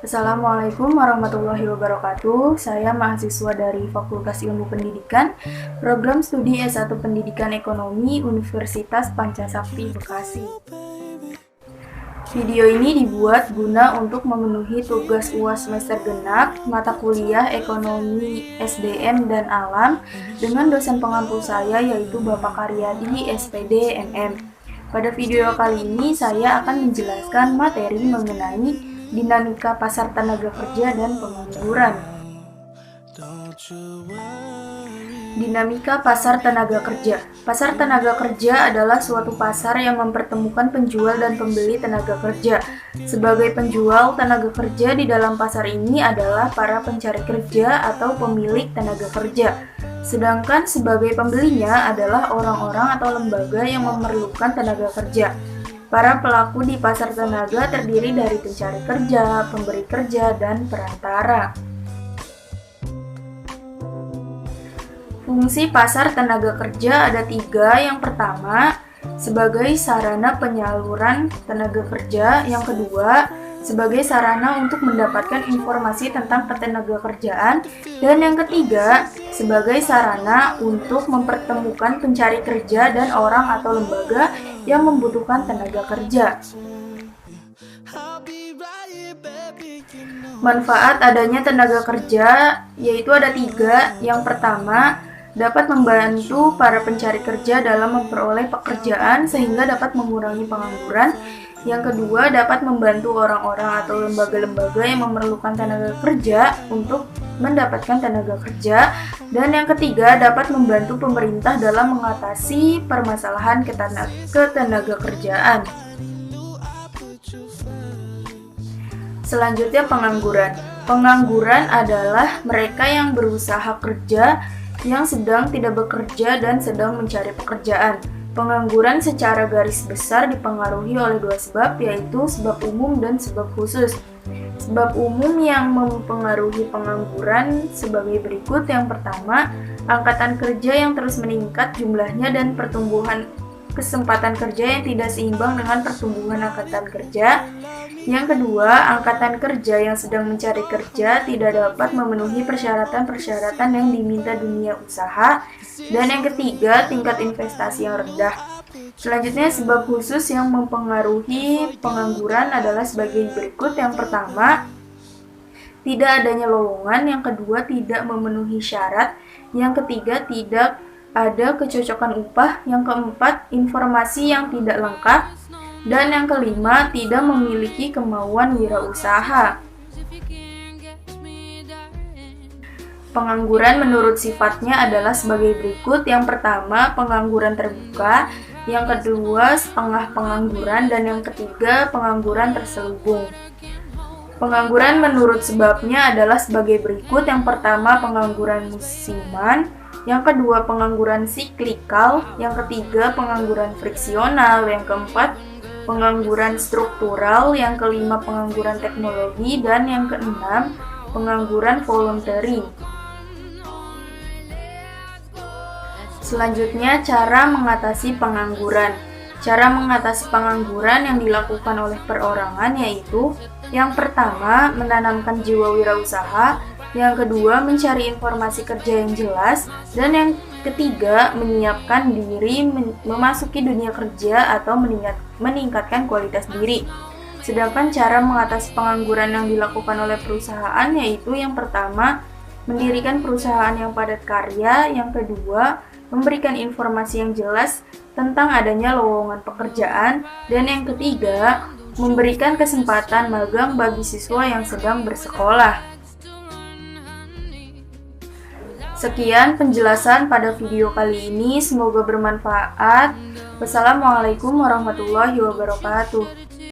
Assalamualaikum warahmatullahi wabarakatuh. Saya mahasiswa dari Fakultas Ilmu Pendidikan, Program Studi S1 Pendidikan Ekonomi Universitas Pancasakti Bekasi. Video ini dibuat guna untuk memenuhi tugas UAS semester genap mata kuliah Ekonomi SDM dan Alam dengan dosen pengampu saya yaitu Bapak Karyadi SPD MM. Pada video kali ini saya akan menjelaskan materi mengenai dinamika pasar tenaga kerja dan pengangguran. Dinamika pasar tenaga kerja. Pasar tenaga kerja adalah suatu pasar yang mempertemukan penjual dan pembeli tenaga kerja. Sebagai penjual tenaga kerja di dalam pasar ini adalah para pencari kerja atau pemilik tenaga kerja. Sedangkan sebagai pembelinya adalah orang-orang atau lembaga yang memerlukan tenaga kerja. Para pelaku di pasar tenaga terdiri dari pencari kerja, pemberi kerja, dan perantara. Fungsi pasar tenaga kerja ada 3. Yang pertama, sebagai sarana penyaluran tenaga kerja. Yang kedua, sebagai sarana untuk mendapatkan informasi tentang ketenaga kerjaan. Dan yang ketiga, sebagai sarana untuk mempertemukan pencari kerja dan orang atau lembaga yang membutuhkan tenaga kerja. Manfaat adanya tenaga kerja yaitu ada 3. Yang pertama, dapat membantu para pencari kerja dalam memperoleh pekerjaan sehingga dapat mengurangi pengangguran. Yang kedua, dapat membantu orang-orang atau lembaga-lembaga yang memerlukan tenaga kerja untuk mendapatkan tenaga kerja. Dan yang ketiga, dapat membantu pemerintah dalam mengatasi permasalahan ketenaga kerjaan. Selanjutnya, pengangguran. Pengangguran adalah mereka yang berusaha kerja, yang sedang tidak bekerja dan sedang mencari pekerjaan. Pengangguran secara garis besar dipengaruhi oleh 2 sebab, yaitu sebab umum dan sebab khusus. Sebab umum yang mempengaruhi pengangguran sebagai berikut. Yang pertama, angkatan kerja yang terus meningkat jumlahnya dan pertumbuhan kesempatan kerja yang tidak seimbang dengan pertumbuhan angkatan kerja. Yang kedua, angkatan kerja yang sedang mencari kerja tidak dapat memenuhi persyaratan-persyaratan yang diminta dunia usaha. Dan yang ketiga, tingkat investasi yang rendah. Selanjutnya, sebab khusus yang mempengaruhi pengangguran adalah sebagai berikut. Yang pertama, tidak adanya lowongan. Yang kedua, tidak memenuhi syarat. Yang ketiga, tidak ada kecocokan upah. Yang keempat, informasi yang tidak lengkap. Dan yang kelima, tidak memiliki kemauan wirausaha. Pengangguran menurut sifatnya adalah sebagai berikut. Yang pertama, pengangguran terbuka. Yang kedua, setengah pengangguran. Dan yang ketiga, pengangguran terselubung. Pengangguran menurut sebabnya adalah sebagai berikut. Yang pertama, pengangguran musiman. Yang kedua, pengangguran siklikal. Yang ketiga, pengangguran friksional. Yang keempat, pengangguran struktural. Yang kelima, pengangguran teknologi. Dan yang keenam, pengangguran voluntary. Selanjutnya, cara mengatasi pengangguran. Cara mengatasi pengangguran yang dilakukan oleh perorangan yaitu: yang pertama, menanamkan jiwa wirausaha. Yang kedua, mencari informasi kerja yang jelas. Dan yang ketiga, menyiapkan diri memasuki dunia kerja atau meningkatkan kualitas diri. Sedangkan cara mengatasi pengangguran yang dilakukan oleh perusahaan yaitu: yang pertama, mendirikan perusahaan yang padat karya. Yang kedua, memberikan informasi yang jelas tentang adanya lowongan pekerjaan. Dan yang ketiga, memberikan kesempatan magang bagi siswa yang sedang bersekolah. Sekian penjelasan pada video kali ini, semoga bermanfaat. Wassalamualaikum warahmatullahi wabarakatuh.